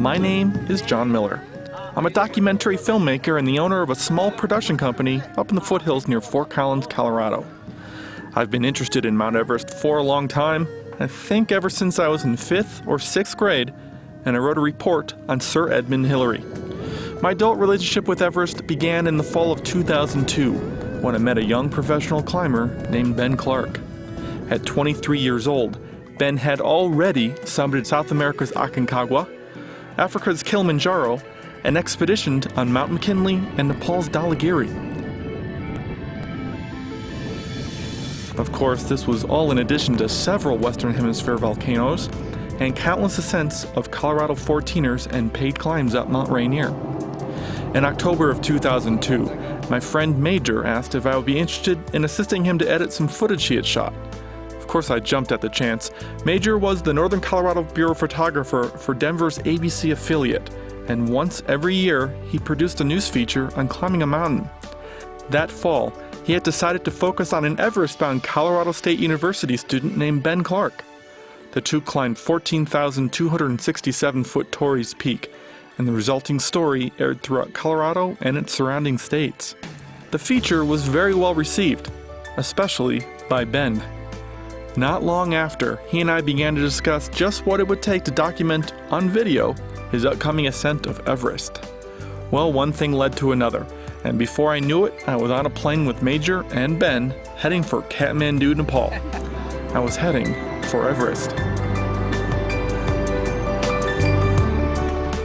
My name is John Miller. I'm a documentary filmmaker and the owner of a small production company up in the foothills near Fort Collins, Colorado. I've been interested in Mount Everest for a long time, I think ever since I was in 5th or 6th grade, and I wrote a report on Sir Edmund Hillary. My adult relationship with Everest began in the fall of 2002, when I met a young professional climber named Ben Clark. At 23 years old, Ben had already summited South America's Aconcagua, Africa's Kilimanjaro, and expeditioned on Mount McKinley and Nepal's Dhaulagiri. Of course, this was all in addition to several Western Hemisphere volcanoes and countless ascents of Colorado 14ers and paid climbs up Mount Rainier. In October of 2002, my friend Major asked if I would be interested in assisting him to edit some footage he had shot. Of course, I jumped at the chance. Major was the Northern Colorado Bureau photographer for Denver's ABC affiliate, and once every year, he produced a news feature on climbing a mountain. That fall, he had decided to focus on an Everest-bound Colorado State University student named Ben Clark. The two climbed 14,267-foot Torrey's Peak, and the resulting story aired throughout Colorado and its surrounding states. The feature was very well received, especially by Ben. Not long after, he and I began to discuss just what it would take to document, on video, his upcoming ascent of Everest. Well, one thing led to another, and before I knew it, I was on a plane with Major and Ben, heading for Kathmandu, Nepal. I was heading for Everest.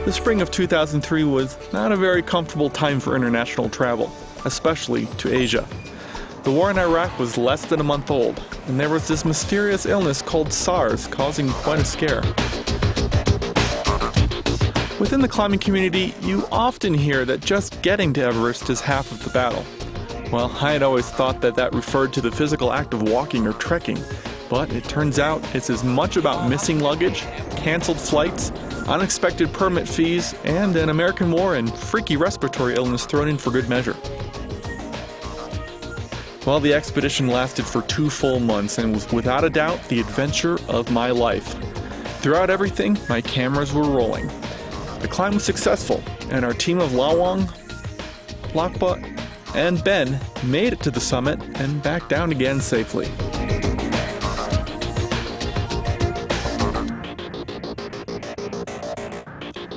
The spring of 2003 was not a very comfortable time for international travel, especially to Asia. The war in Iraq was less than a month old, and there was this mysterious illness called SARS causing quite a scare. Within the climbing community, you often hear that just getting to Everest is half of the battle. Well, I had always thought that referred to the physical act of walking or trekking, but it turns out it's as much about missing luggage, canceled flights, unexpected permit fees, and an American war and freaky respiratory illness thrown in for good measure. Well, the expedition lasted for 2 full months and was without a doubt the adventure of my life. Throughout everything, my cameras were rolling. The climb was successful, and our team of Lawang, Lakpa, and Ben made it to the summit and back down again safely.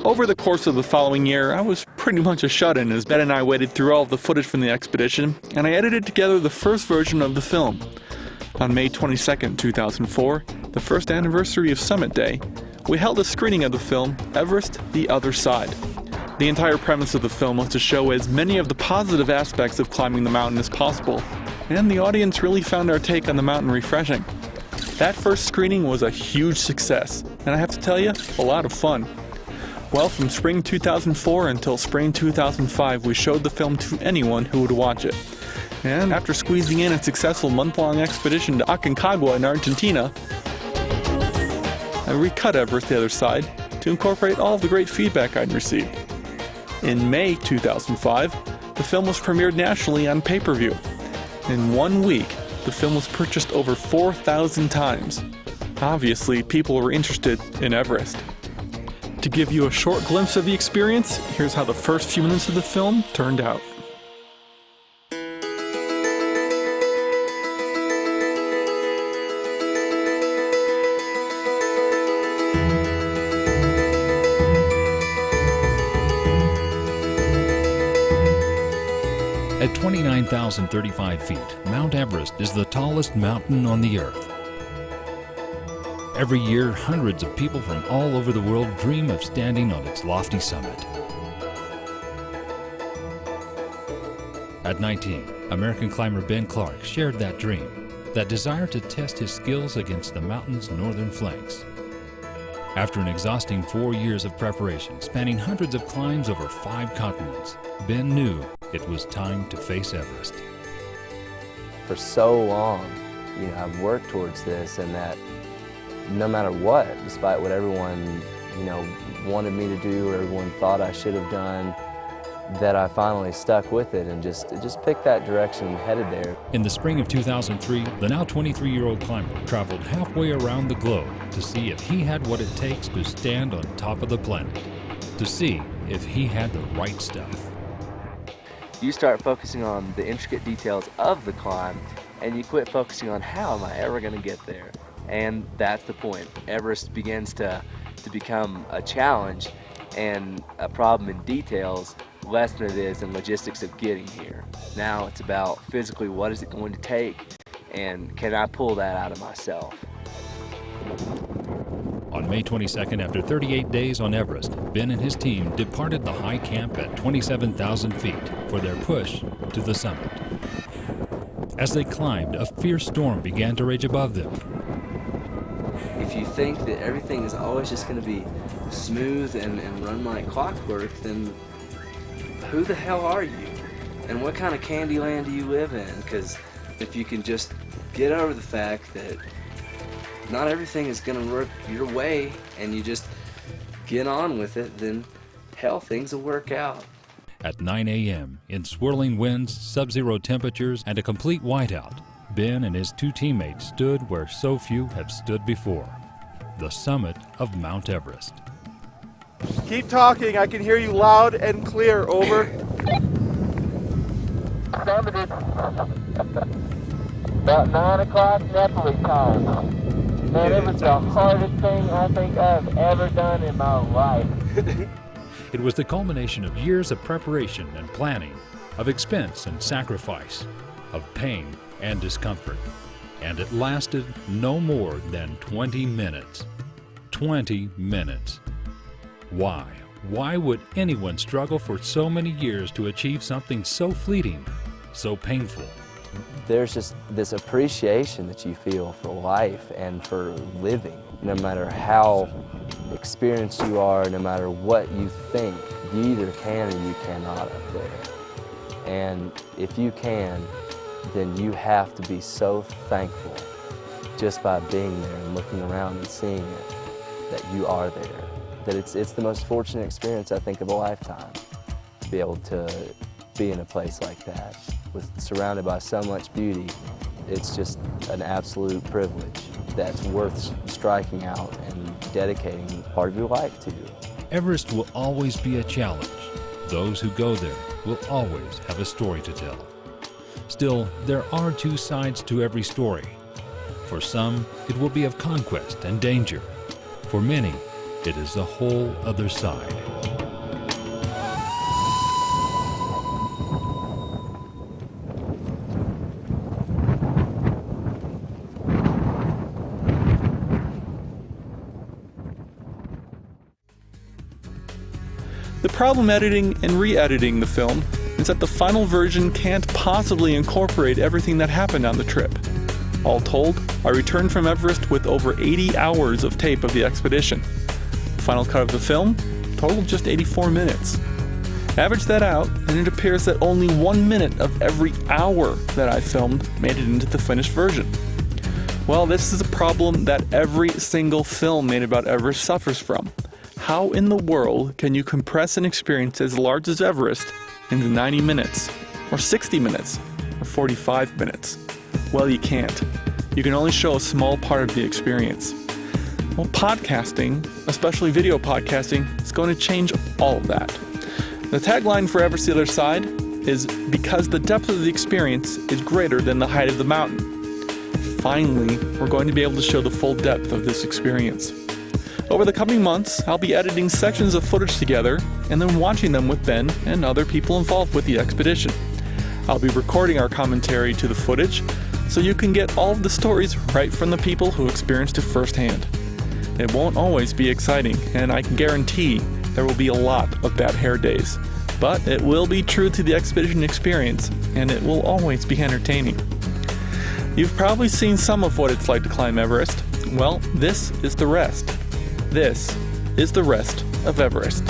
Over the course of the following year, I was pretty much a shut-in as Ben and I waited through all of the footage from the expedition, and I edited together the first version of the film. On May 22, 2004, the first anniversary of Summit Day, we held a screening of the film, Everest, The Other Side. The entire premise of the film was to show as many of the positive aspects of climbing the mountain as possible, and the audience really found our take on the mountain refreshing. That first screening was a huge success, and I have to tell you, a lot of fun. Well, from spring 2004 until spring 2005, we showed the film to anyone who would watch it. And after squeezing in a successful month-long expedition to Aconcagua in Argentina, I recut Everest The Other Side to incorporate all of the great feedback I'd received. In May 2005, the film was premiered nationally on pay-per-view. In 1 week, the film was purchased over 4,000 times. Obviously, people were interested in Everest. To give you a short glimpse of the experience, here's how the first few minutes of the film turned out. At 29,035 feet, Mount Everest is the tallest mountain on the Earth. Every year, hundreds of people from all over the world dream of standing on its lofty summit. At 19, American climber Ben Clark shared that dream, that desire to test his skills against the mountain's northern flanks. After an exhausting 4 years of preparation, spanning hundreds of climbs over 5 continents, Ben knew it was time to face Everest. For so long, I've worked towards this, and that no matter what, despite what everyone, wanted me to do or everyone thought I should have done, that I finally stuck with it and just picked that direction and headed there. In the spring of 2003, the now 23-year-old climber traveled halfway around the globe to see if he had what it takes to stand on top of the planet. to see if he had the right stuff. You start focusing on the intricate details of the climb, and you quit focusing on how am I ever going to get there. And that's the point. Everest begins to become a challenge and a problem in details less than it is in logistics of getting here. Now it's about physically what is it going to take, and can I pull that out of myself. On May 22nd, after 38 days on Everest, Ben and his team departed the high camp at 27,000 feet for their push to the summit. As they climbed, a fierce storm began to rage above them. If you think that everything is always just going to be smooth and run like clockwork, then who the hell are you? And what kind of candy land do you live in? Because if you can just get over the fact that not everything is going to work your way and you just get on with it, then hell, things will work out. At 9 a.m., in swirling winds, sub-zero temperatures, and a complete whiteout, Ben and his two teammates stood where so few have stood before, the summit of Mount Everest. Keep talking, I can hear you loud and clear, over. Summited about 9 o'clock Nepali time. Man, it was the hardest thing I think I've ever done in my life. It was the culmination of years of preparation and planning, of expense and sacrifice, of pain and discomfort. And it lasted no more than 20 minutes. 20 minutes. Why? Why would anyone struggle for so many years to achieve something so fleeting, so painful? There's just this appreciation that you feel for life and for living. No matter how experienced you are, no matter what you think, you either can or you cannot up there. And if you can, then you have to be so thankful just by being there and looking around and seeing it, that you are there. That it's the most fortunate experience, I think, of a lifetime, to be able to be in a place like that, surrounded by so much beauty. It's just an absolute privilege that's worth striking out and dedicating part of your life to. Everest will always be a challenge. Those who go there will always have a story to tell. Still, there are two sides to every story. For some, it will be of conquest and danger. For many, it is the whole other side. The problem editing and re-editing the film is that the final version can't possibly incorporate everything that happened on the trip. All told, I returned from Everest with over 80 hours of tape of the expedition. The final cut of the film totaled just 84 minutes. Average that out, and it appears that only 1 minute of every hour that I filmed made it into the finished version. Well, this is a problem that every single film made about Everest suffers from. How in the world can you compress an experience as large as Everest into 90 minutes, or 60 minutes, or 45 minutes? Well, you can't. You can only show a small part of the experience. Well, podcasting, especially video podcasting, is going to change all of that. The tagline for Everest the Other Side is because the depth of the experience is greater than the height of the mountain. Finally, we're going to be able to show the full depth of this experience. Over the coming months, I'll be editing sections of footage together and then watching them with Ben and other people involved with the expedition. I'll be recording our commentary to the footage so you can get all of the stories right from the people who experienced it firsthand. It won't always be exciting, and I can guarantee there will be a lot of bad hair days. But it will be true to the expedition experience, and it will always be entertaining. You've probably seen some of what it's like to climb Everest. Well, this is the rest. This is the rest of Everest.